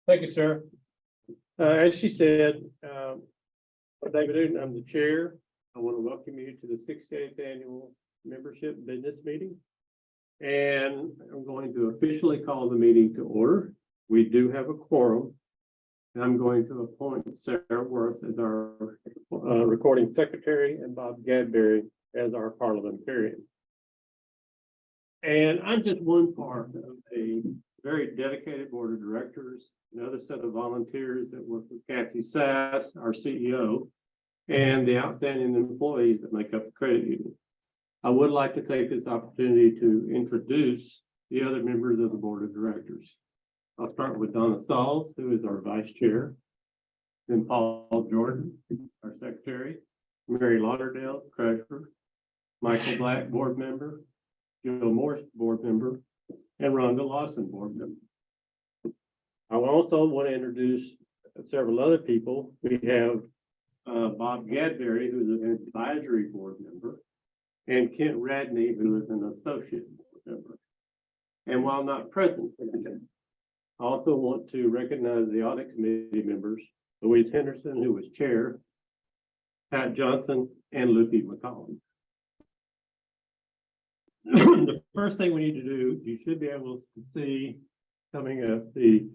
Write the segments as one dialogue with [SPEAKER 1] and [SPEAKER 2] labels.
[SPEAKER 1] Thank you, sir. As she said, I'm David Newton, I'm the chair. I want to welcome you to the 68th Annual Membership Business Meeting. And I'm going to officially call the meeting to order. We do have a quorum. And I'm going to appoint Sarah Worth as our recording secretary and Bob Gadberry as our parliamentarian. And I'm just one part of a very dedicated board of directors, another set of volunteers that work with Kathy Sass, our CEO, and the outstanding employees that make up the credit union. I would like to take this opportunity to introduce the other members of the board of directors. I'll start with Donna Sauls, who is our vice chair, then Paul Jordan, our secretary, Mary Lauderdale, treasurer, Michael Black, board member, Joe Morse, board member, and Rhonda Lawson, board member. I also want to introduce several other people. We have Bob Gadberry, who is an advisory board member, and Kent Radney, who is an associate board member. And while not present today, I also want to recognize the audit committee members, Louise Henderson, who was chair, Pat Johnson, and Lupe McCollum. The first thing we need to do, you should be able to see coming up the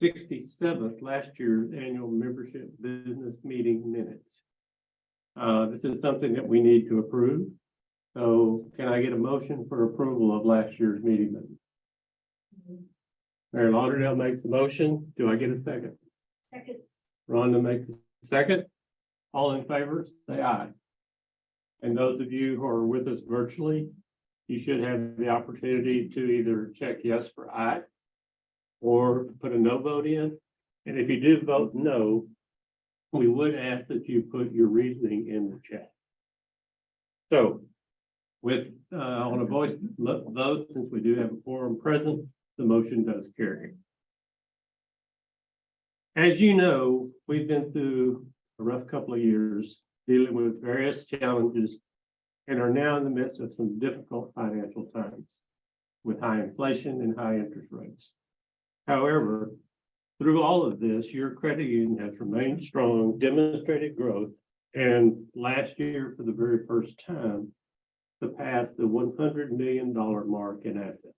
[SPEAKER 1] 67th last year's annual membership business meeting minutes. This is something that we need to approve. So can I get a motion for approval of last year's meeting minutes? Mary Lauderdale makes the motion. Do I get a second?
[SPEAKER 2] Second.
[SPEAKER 1] Rhonda makes a second. All in favor, say aye. And those of you who are with us virtually, you should have the opportunity to either check yes for aye or put a no vote in. And if you do vote no, we would ask that you put your reasoning in the chat. So with on a voice vote, since we do have a quorum present, the motion does carry. As you know, we've been through a rough couple of years dealing with various challenges and are now in the midst of some difficult financial times with high inflation and high interest rates. However, through all of this, your credit union has remained strong, demonstrated growth, and last year, for the very first time, surpassed the $100 million mark in assets.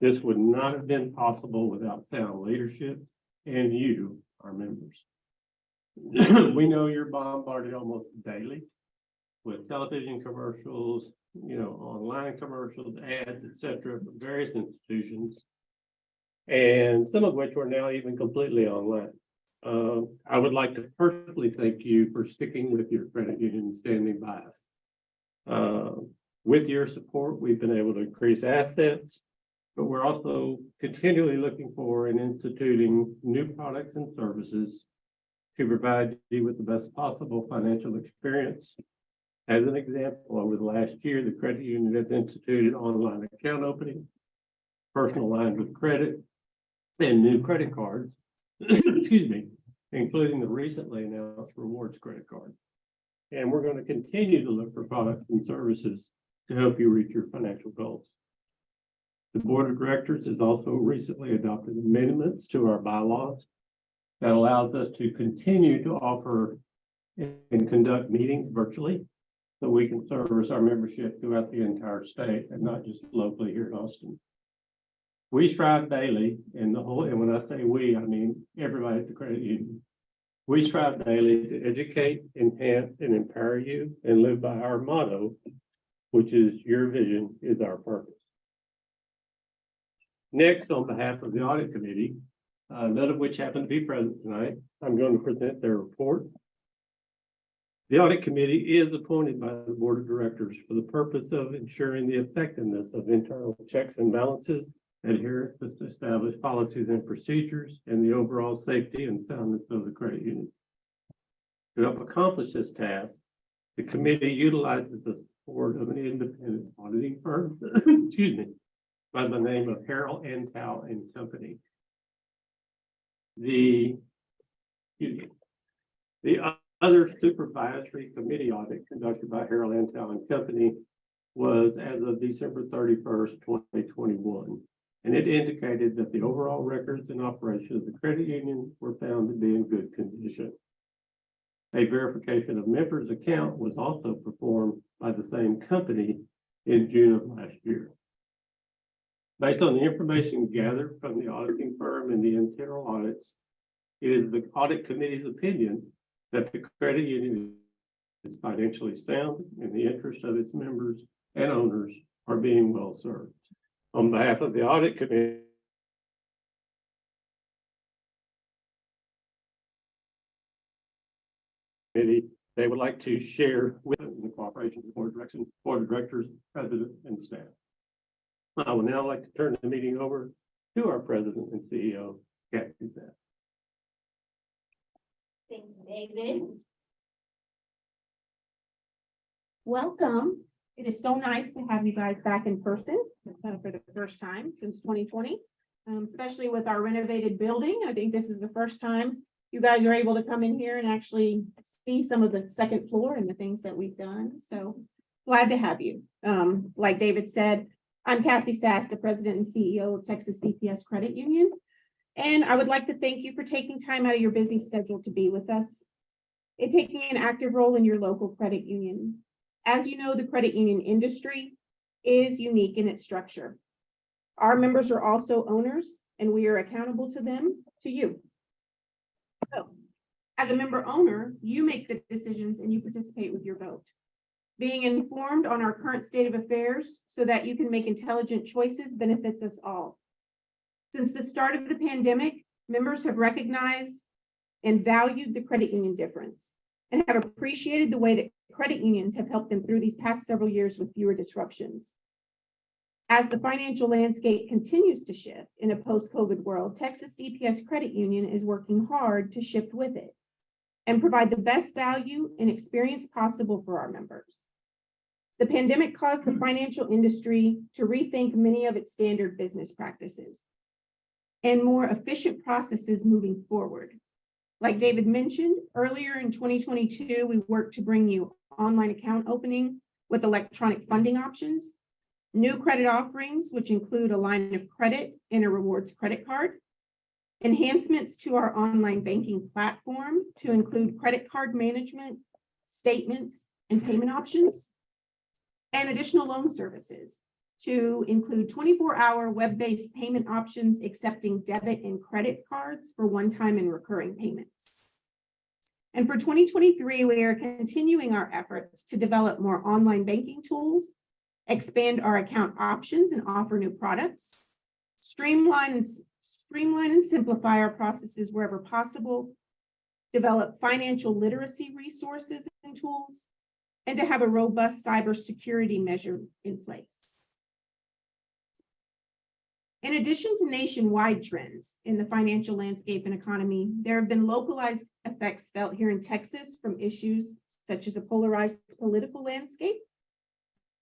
[SPEAKER 1] This would not have been possible without sound leadership and you, our members. We know you're bombarded almost daily with television commercials, online commercials, ads, etc., from various institutions, and some of which are now even completely online. I would like to personally thank you for sticking with your credit union and standing by us. With your support, we've been able to increase assets, but we're also continually looking for and instituting new products and services to provide you with the best possible financial experience. As an example, over the last year, the credit union has instituted online account opening, personal lines of credit, and new credit cards, excuse me, including the recently announced rewards credit card. And we're going to continue to look for products and services to help you reach your financial goals. The board of directors has also recently adopted amendments to our bylaws that allows us to continue to offer and conduct meetings virtually, so we can service our membership throughout the entire state and not just locally here in Austin. We strive daily, and when I say we, I mean everybody at the credit union. We strive daily to educate, enhance, and empower you and live by our motto, which is your vision is our purpose. Next, on behalf of the audit committee, none of which happen to be present tonight, I'm going to present their report. The audit committee is appointed by the board of directors for the purpose of ensuring the effectiveness of internal checks and balances, adherence to established policies and procedures, and the overall safety and soundness of the credit union. To help accomplish this task, the committee utilizes the support of an independent auditing firm, excuse me, by the name of Harrell Antal and Company. The other supervisory committee audit conducted by Harrell Antal and Company was as of December 31st, 2021. and it indicated that the overall records and operation of the credit union were found to be in good condition. A verification of members' account was also performed by the same company in June of last year. Based on the information gathered from the auditing firm and the internal audits, it is the audit committee's opinion that the credit union is financially sound and the interests of its members and owners are being well served. On behalf of the audit committee, they would like to share with the cooperation of the board of directors, president, and staff. I would now like to turn the meeting over to our president and CEO, Kathy Sass.
[SPEAKER 2] Thank you, David. Welcome. It is so nice to have you guys back in person for the first time since 2020, especially with our renovated building. I think this is the first time you guys are able to come in here and actually see some of the second floor and the things that we've done. So glad to have you. Like David said, I'm Cassie Sass, the president and CEO of Texas DPS Credit Union. And I would like to thank you for taking time out of your busy schedule to be with us and taking an active role in your local credit union. As you know, the credit union industry is unique in its structure. Our members are also owners, and we are accountable to them, to you. So, as a member owner, you make the decisions and you participate with your vote. Being informed on our current state of affairs so that you can make intelligent choices benefits us all. Since the start of the pandemic, members have recognized and valued the credit union difference and have appreciated the way that credit unions have helped them through these past several years with fewer disruptions. As the financial landscape continues to shift in a post-COVID world, Texas DPS Credit Union is working hard to shift with it and provide the best value and experience possible for our members. The pandemic caused the financial industry to rethink many of its standard business practices and more efficient processes moving forward. Like David mentioned, earlier in 2022, we worked to bring you online account opening with electronic funding options, new credit offerings, which include a line of credit and a rewards credit card, enhancements to our online banking platform to include credit card management, statements, and payment options, and additional loan services to include 24-hour web-based payment options accepting debit and credit cards for one-time and recurring payments. And for 2023, we are continuing our efforts to develop more online banking tools, expand our account options and offer new products, streamline and simplify our processes wherever possible, develop financial literacy resources and tools, and to have a robust cybersecurity measure in place. In addition to nationwide trends in the financial landscape and economy, there have been localized effects felt here in Texas from issues such as a polarized political landscape,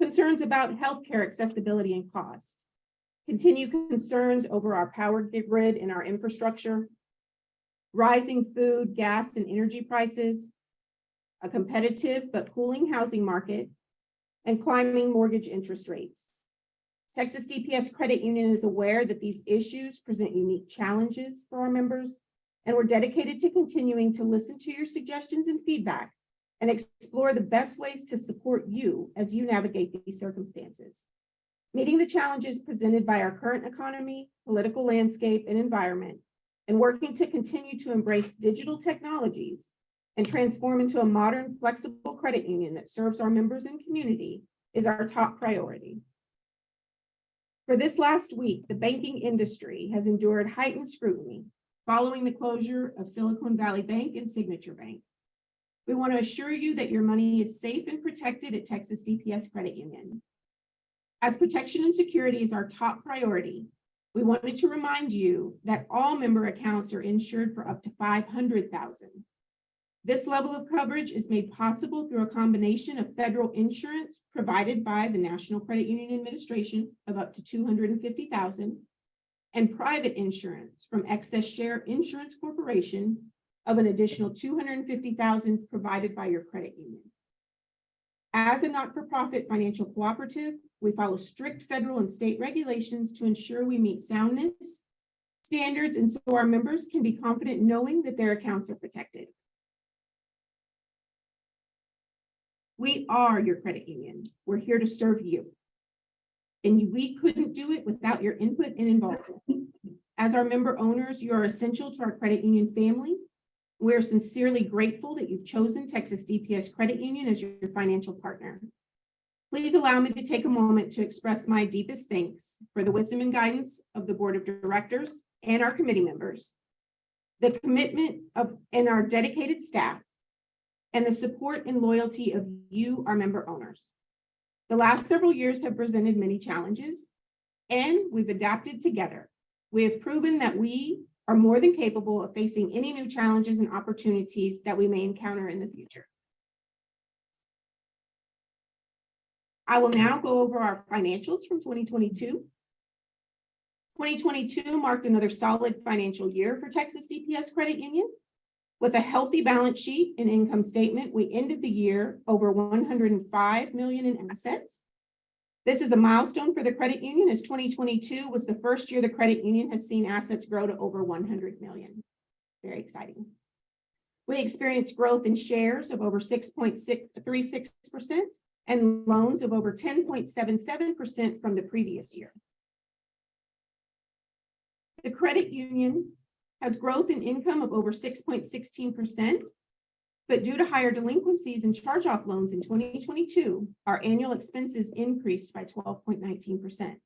[SPEAKER 2] concerns about healthcare accessibility and cost, continued concerns over our power grid and our infrastructure, rising food, gas, and energy prices, a competitive but cooling housing market, and climbing mortgage interest rates. Texas DPS Credit Union is aware that these issues present unique challenges for our members, and we're dedicated to continuing to listen to your suggestions and feedback and explore the best ways to support you as you navigate these circumstances. Meeting the challenges presented by our current economy, political landscape, and environment, and working to continue to embrace digital technologies and transform into a modern, flexible credit union that serves our members and community is our top priority. For this last week, the banking industry has endured heightened scrutiny following the closure of Silicon Valley Bank and Signature Bank. We want to assure you that your money is safe and protected at Texas DPS Credit Union. As protection and security is our top priority, we wanted to remind you that all member accounts are insured for up to $500,000. This level of coverage is made possible through a combination of federal insurance provided by the National Credit Union Administration of up to $250,000 and private insurance from Excess Share Insurance Corporation of an additional $250,000 provided by your credit union. As a not-for-profit financial cooperative, We follow strict federal and state regulations to ensure we meet soundness standards, and so our members can be confident knowing that their accounts are protected. We are your credit union. We're here to serve you. And we couldn't do it without your input and involvement. As our member owners, you are essential to our credit union family. We're sincerely grateful that you've chosen Texas DPS Credit Union as your financial partner. Please allow me to take a moment to express my deepest thanks for the wisdom and guidance of the board of directors and our committee members, the commitment of and our dedicated staff, and the support and loyalty of you, our member owners. The last several years have presented many challenges, and we've adapted together. We have proven that we are more than capable of facing any new challenges and opportunities that we may encounter in the future. I will now go over our financials from 2022. 2022 marked another solid financial year for Texas DPS Credit Union. With a healthy balance sheet and income statement, we ended the year over $105 million in assets. This is a milestone for the credit union, as 2022 was the first year the credit union has seen assets grow to over $100 million. Very exciting. We experienced growth in shares of over 6.36% and loans of over 10.77% from the previous year. The credit union has growth in income of over 6.16%, but due to higher delinquencies and charge-off loans in 2022, our annual expenses increased by 12.19%.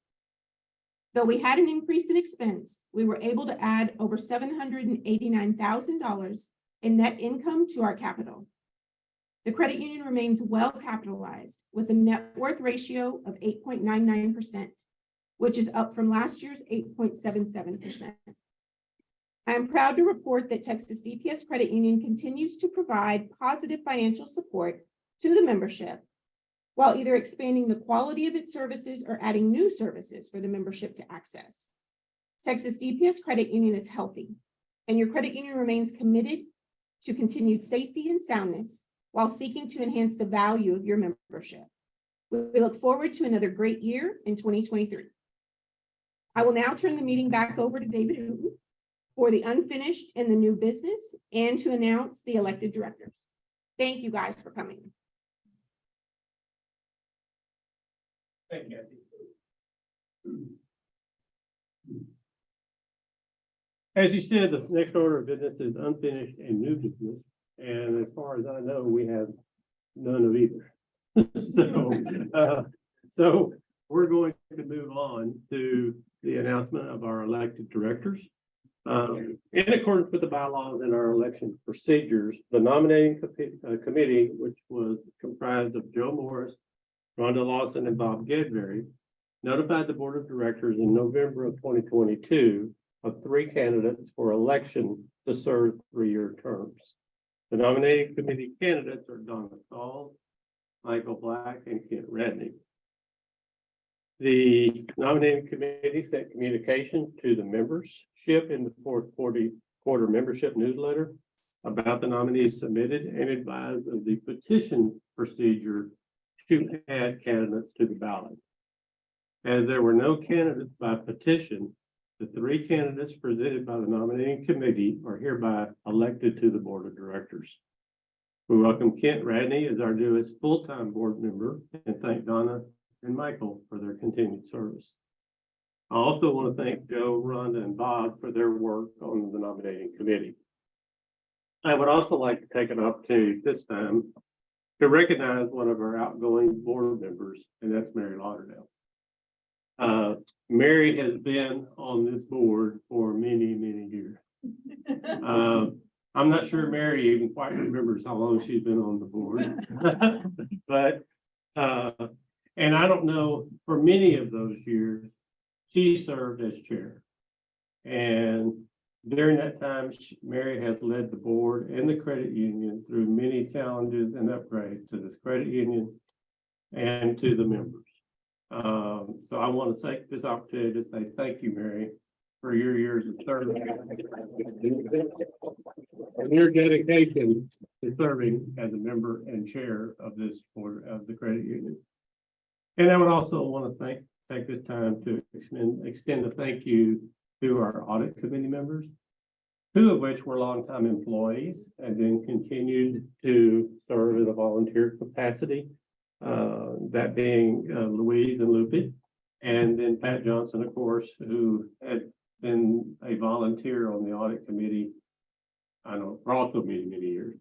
[SPEAKER 2] Though we had an increase in expense, we were able to add over $789,000 in net income to our capital. The credit union remains well capitalized with a net worth ratio of 8.99%, which is up from last year's 8.77%. I am proud to report that Texas DPS Credit Union continues to provide positive financial support to the membership while either expanding the quality of its services or adding new services for the membership to access. Texas DPS Credit Union is healthy, and your credit union remains committed to continued safety and soundness while seeking to enhance the value of your membership. We look forward to another great year in 2023. I will now turn the meeting back over to David Hooten for the unfinished and the new business and to announce the elected directors. Thank you guys for coming.
[SPEAKER 1] Thank you. As you said, the next order of business is unfinished and new business. And as far as I know, we have none of either. So we're going to move on to the announcement of our elected directors. In accordance with the bylaws and our election procedures, the nominating committee, which was comprised of Joe Morris, Rhonda Lawson, and Bob Gedberry, notified the board of directors in November of 2022 of 3 candidates for election to serve 3-year terms. The nominating committee candidates are Donna Stahl, Michael Black, and Kent Radney. The nominating committee sent communication to the membership in the fourth quarter membership newsletter about the nominees submitted and advised of the petition procedure to add candidates to the ballot. As there were no candidates by petition, the 3 candidates presented by the nominating committee are hereby elected to the board of directors. We welcome Kent Radney as our newest full-time board member and thank Donna and Michael for their continued service. I also want to thank Joe, Rhonda, and Bob for their work on the nominating committee. I would also like to take an opportunity this time to recognize one of our outgoing board members, and that's Mary Lauderdale. Mary has been on this board for many, many years. I'm not sure Mary even quite remembers how long she's been on the board, but and I don't know, for many of those years, she served as chair. And during that time, Mary has led the board and the credit union through many challenges and upgrades to this credit union and to the members. So I want to take this opportunity to say thank you, Mary, for your years of service and your dedication to serving as a member and chair of this board of the credit union. And I would also want to take this time to extend a thank you to our audit committee members, two of which were longtime employees and then continued to serve in a volunteer capacity. That being Louise and Lupe, and then Pat Johnson, of course, who had been a volunteer on the audit committee, I know, for also many, many years.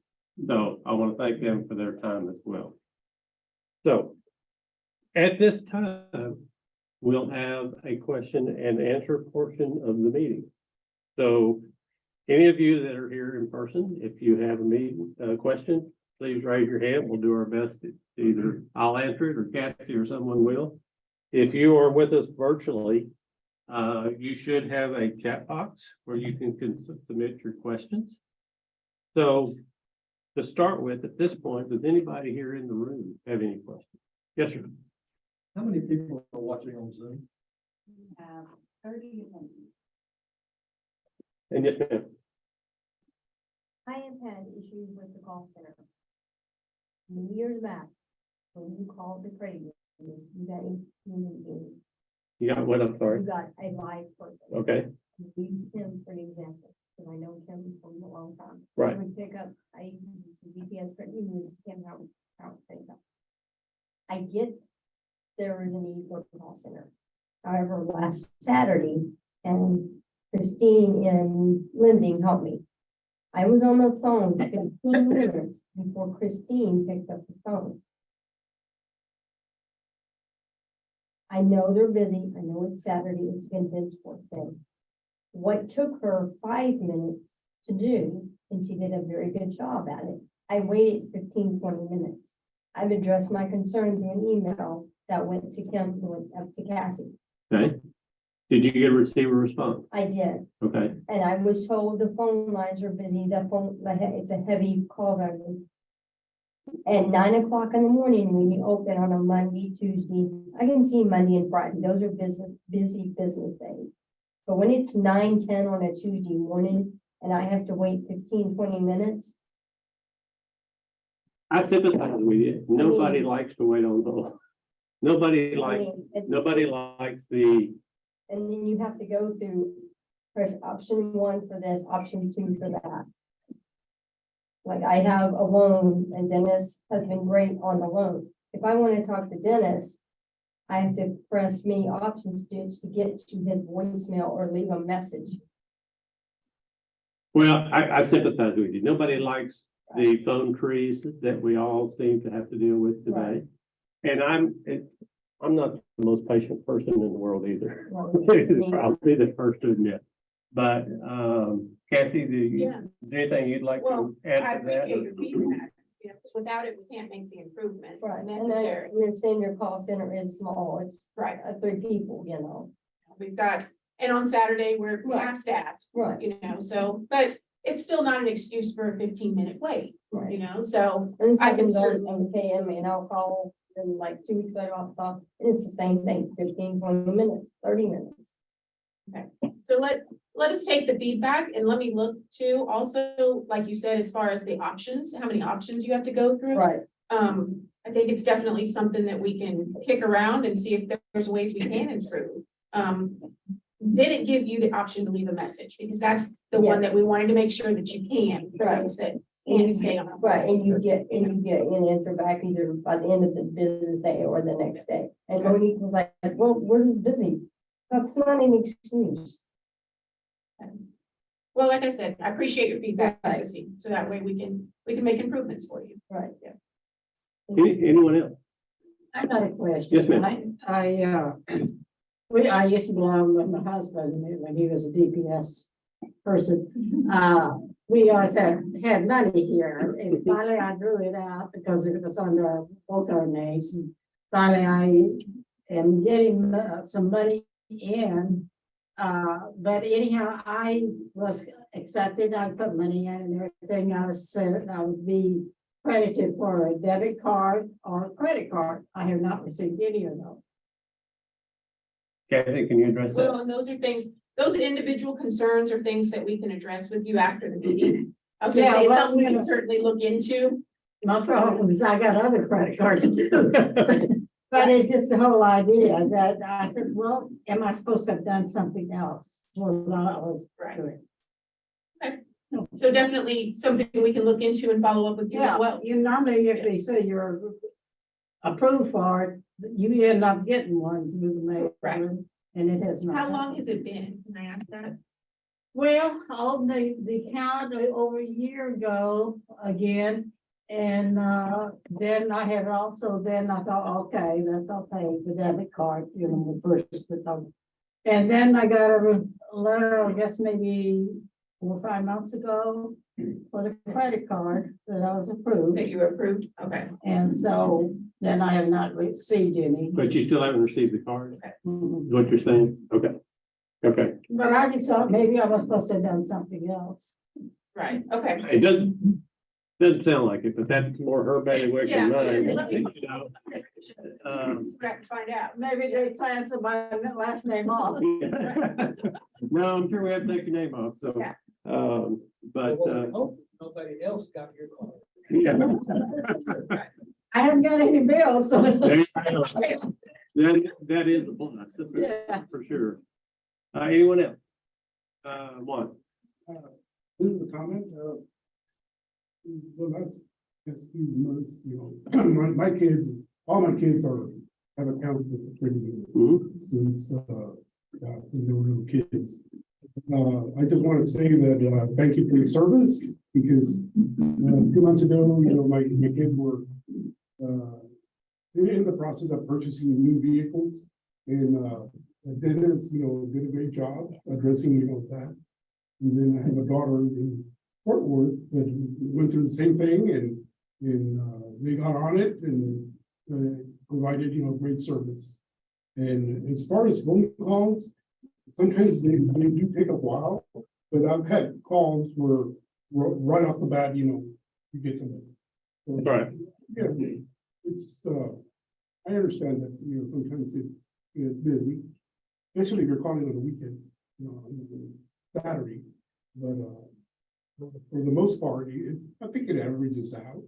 [SPEAKER 1] So I want to thank them for their time as well. So at this time, we'll have a question and answer portion of the meeting. So any of you that are here in person, if you have a question, please raise your hand. We'll do our best to either I'll answer it or Kathy or someone will. If you are with us virtually, you should have a chat box where you can submit your questions. So to start with, at this point, does anybody here in the room have any questions? Yes, sir.
[SPEAKER 3] How many people are watching on Zoom?
[SPEAKER 4] We have 30 attendees.
[SPEAKER 1] And yes, ma'am.
[SPEAKER 4] I have had issues with the call center. Many years back, when you called the credit union, you got a human being,
[SPEAKER 1] You got what? I'm sorry.
[SPEAKER 4] you got a live person.
[SPEAKER 1] Okay,
[SPEAKER 4] You used him for an example, because I know him from a long time.
[SPEAKER 1] right.
[SPEAKER 4] I would pick up, I use the GPS credit union, this is him, how to pick up. I get there is a need for a call center. However, last Saturday, and Christine in Lending helped me. I was on the phone 15 minutes before Christine picked up the phone. I know they're busy. I know it's Saturday. It's vintage work day. What took her 5 minutes to do, and she did a very good job at it, I waited 15, 20 minutes. I've addressed my concern through an email that went to Kim, went up to Cassie.
[SPEAKER 1] Okay. Did you receive a response?
[SPEAKER 4] I did.
[SPEAKER 1] Okay,
[SPEAKER 4] And I was told the phone lines are busy, it's a heavy call volume. At 9 o'clock in the morning, when you open on a Monday, Tuesday, I can see Monday and Friday, those are busy business days. But when it's 9, 10 on a Tuesday morning, and I have to wait 15, 20 minutes,
[SPEAKER 1] I sympathize with you. Nobody likes to wait on hold. Nobody likes, nobody likes the,
[SPEAKER 4] and then you have to go through, press option 1 for this, option 2 for that. Like I have a loan and Dennis has been great on the loan. If I want to talk to Dennis, I have to press many options to get to his voicemail or leave a message.
[SPEAKER 1] well, I sympathize with you. Nobody likes the phone trees that we all seem to have to deal with today. And I'm not the most patient person in the world either. Probably the first to admit. But, Kathy,
[SPEAKER 2] Yeah.
[SPEAKER 1] is there anything you'd like
[SPEAKER 2] Well,
[SPEAKER 1] to add
[SPEAKER 2] I
[SPEAKER 1] to that?
[SPEAKER 2] appreciate your feedback. Yeah, 'cause without it, we can't make the improvement
[SPEAKER 4] Right, and I
[SPEAKER 2] necessary.
[SPEAKER 4] understand your call center is small, it's
[SPEAKER 2] Right.
[SPEAKER 4] 3 people, you know.
[SPEAKER 2] We've got, and on Saturday, we
[SPEAKER 4] Right.
[SPEAKER 2] have staffed,
[SPEAKER 4] Right,
[SPEAKER 2] you know, so, but it's still not an excuse for a 15-minute wait, you
[SPEAKER 4] right.
[SPEAKER 2] know, so.
[SPEAKER 4] And
[SPEAKER 2] I can
[SPEAKER 4] second on KM and I'll call in like 2 weeks later, I'll talk, and it's the same thing, 15, 20 minutes, 30 minutes.
[SPEAKER 2] So let us take the feedback and let me look to also, like you said, as far as the options, how many options you have to go through.
[SPEAKER 4] Right,
[SPEAKER 2] I think it's definitely something that we can kick around and see if there's ways we can improve. Didn't give you the option to leave a message because that's the one that we wanted to make sure that you can, for
[SPEAKER 4] Right.
[SPEAKER 2] those that can't stay on.
[SPEAKER 4] right, and you get an answer back either by the end of the business day or the next day. And Monique was like, well, we're just busy. That's not an excuse.
[SPEAKER 2] Well, like I said, I appreciate your feedback,
[SPEAKER 4] Right.
[SPEAKER 2] Sissy, so that way we can make improvements for you.
[SPEAKER 4] Right.
[SPEAKER 2] Yeah.
[SPEAKER 1] Anyone else?
[SPEAKER 5] I got a question.
[SPEAKER 1] Yes, ma'am.
[SPEAKER 5] I used to belong with my husband when he was a DPS person. We always had money here, and finally I drew it out because it was under both our names. And finally, I am getting some money in. But anyhow, I was accepted. I put money in and everything. I was said I would be credited for a debit card or a credit card. I have not received any of those.
[SPEAKER 1] Kathy, can you address that?
[SPEAKER 2] Well, and those are things, those individual concerns are things that we can address with you after the meeting. I was gonna
[SPEAKER 5] Yeah,
[SPEAKER 2] say, it's
[SPEAKER 5] well,
[SPEAKER 2] something we can certainly look into.
[SPEAKER 5] My problem is I got other credit cards to do. But it's just the whole idea that I said, well, am I supposed to have done something else? So I was
[SPEAKER 2] Right.
[SPEAKER 5] doing.
[SPEAKER 2] So definitely something we can look into and follow up with you as
[SPEAKER 5] Yeah,
[SPEAKER 2] well.
[SPEAKER 5] you normally, if they say you're approved for it, you end up getting one through the mail.
[SPEAKER 2] Right.
[SPEAKER 5] And it has not.
[SPEAKER 2] How long has it been? Can I ask that?
[SPEAKER 5] Well, all the count over a year ago again. And then I had also, then I thought, okay, that's okay, the debit card, you know, the first. And then I got a letter, I guess maybe 4 or 5 months ago for the credit card that I was approved.
[SPEAKER 2] That you were approved? Okay.
[SPEAKER 5] And so then I have not received any.
[SPEAKER 1] But you still haven't received the card,
[SPEAKER 5] Mhm.
[SPEAKER 1] is what you're saying? Okay. Okay,
[SPEAKER 5] But I just thought maybe I was supposed to have done something else.
[SPEAKER 2] Right, okay.
[SPEAKER 1] it doesn't sound like it, but that's more her bailiwick
[SPEAKER 2] Yeah.
[SPEAKER 1] than mine, you know.
[SPEAKER 2] Have to find out.
[SPEAKER 5] Maybe they transferred my last name off.
[SPEAKER 1] No, I'm sure we have to take your name off, so,
[SPEAKER 2] Yeah.
[SPEAKER 1] but,
[SPEAKER 3] Nobody else got your card.
[SPEAKER 1] yeah.
[SPEAKER 5] I haven't got any bills, so.
[SPEAKER 1] There you go. That is a plus,
[SPEAKER 5] Yeah.
[SPEAKER 1] for sure. Anyone else? One,
[SPEAKER 6] This is a comment, the last few months, my kids, all my kids have accounts with the credit union
[SPEAKER 1] Mhm.
[SPEAKER 6] since, when they were little kids. I just want to say that, thank you for your service, because, 2 months ago, my kids were, in the process of purchasing new vehicles, and, Dennis, did a great job addressing, that. And then I have a daughter in Fort Worth that went through the same thing, and they got on it and provided, great service. And as far as phone calls, sometimes they do take a while, but I've had calls where right off the bat, you get something. So,
[SPEAKER 1] Right.
[SPEAKER 6] Yeah, it's, I understand that, sometimes it is busy, especially if you're calling on the weekend, on Saturday, but, for the most part, I think it averages out.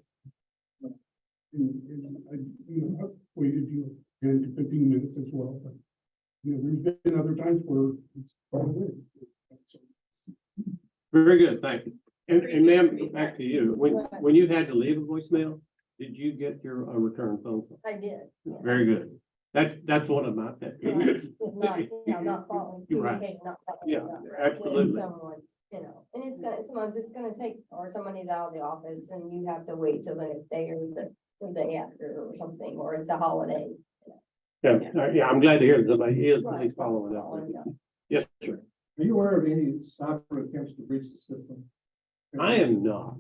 [SPEAKER 6] And I've waited, 10 to 15 minutes as well, but, there's been other times where it's probably.
[SPEAKER 1] very good, thank you. And ma'am, back to you, when you had to leave a voicemail, did you get your return phone call?
[SPEAKER 4] I did. Yeah.
[SPEAKER 1] Very good. That's one of my pet peeves.
[SPEAKER 4] It's not, not following,
[SPEAKER 1] You're right.
[SPEAKER 4] communicating, not following.
[SPEAKER 1] Yeah,
[SPEAKER 4] up with
[SPEAKER 1] absolutely.
[SPEAKER 4] Someone, and it's gonna, sometimes it's gonna take, or somebody's out of the office and you have to wait till the next day or the day after or something, or it's a holiday.
[SPEAKER 1] Yeah, I'm glad to hear that somebody is at
[SPEAKER 4] Right.
[SPEAKER 1] least following up.
[SPEAKER 4] Following up.
[SPEAKER 1] Yes, sir.
[SPEAKER 3] Are you aware of any cyber attempts to breach the system?
[SPEAKER 1] I am not.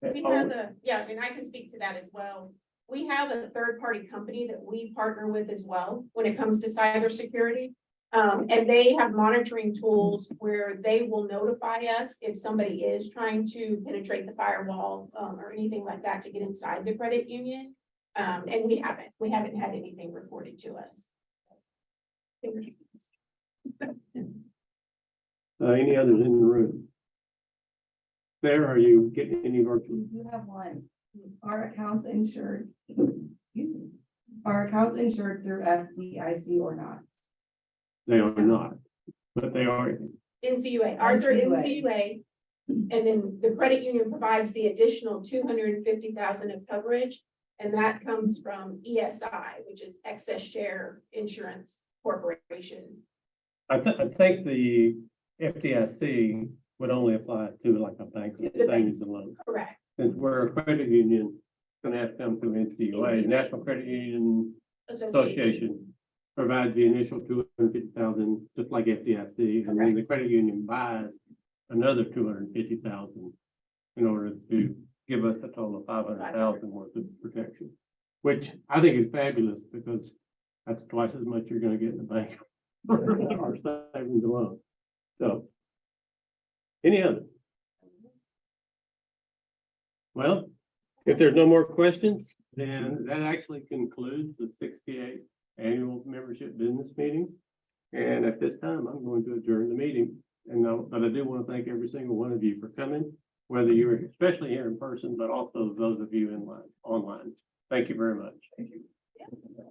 [SPEAKER 2] We have and I can speak to that as well. We have a third-party company that we partner with as well when it comes to cybersecurity. And they have monitoring tools where they will notify us if somebody is trying to penetrate the firewall, or anything like that to get inside the credit union. And we haven't had anything reported to us.
[SPEAKER 1] Any others in the room? There, are you getting any virtual?
[SPEAKER 7] We do have one. Our accounts insured, excuse me, our accounts insured through FDIC or not?
[SPEAKER 1] They are not, but they are.
[SPEAKER 2] NCUA, ours are
[SPEAKER 7] NCUA.
[SPEAKER 2] NCUA. And then the credit union provides the additional 250,000 of coverage. And that comes from ESI, which is Excess Share Insurance Corporation.
[SPEAKER 1] I think the FDIC would only apply to like a bank or
[SPEAKER 2] To the
[SPEAKER 1] savings and loan.
[SPEAKER 2] Correct.
[SPEAKER 1] Since we're a credit union, it's gonna have to come through NCUA, National Credit Union Association provides the initial 250,000, just like FDIC, and then the credit union buys another 250,000 in order to give us a total of 500,000 worth of protection, which I think is fabulous because that's twice as much you're gonna get in the bank or savings and loan. So, any other? Well, if there's no more questions, then that actually concludes the 68th annual membership business meeting. And at this time, I'm going to adjourn the meeting. But I do want to thank every single one of you for coming, whether you're especially here in person, but also those of you online. Thank you very much.
[SPEAKER 7] Thank you.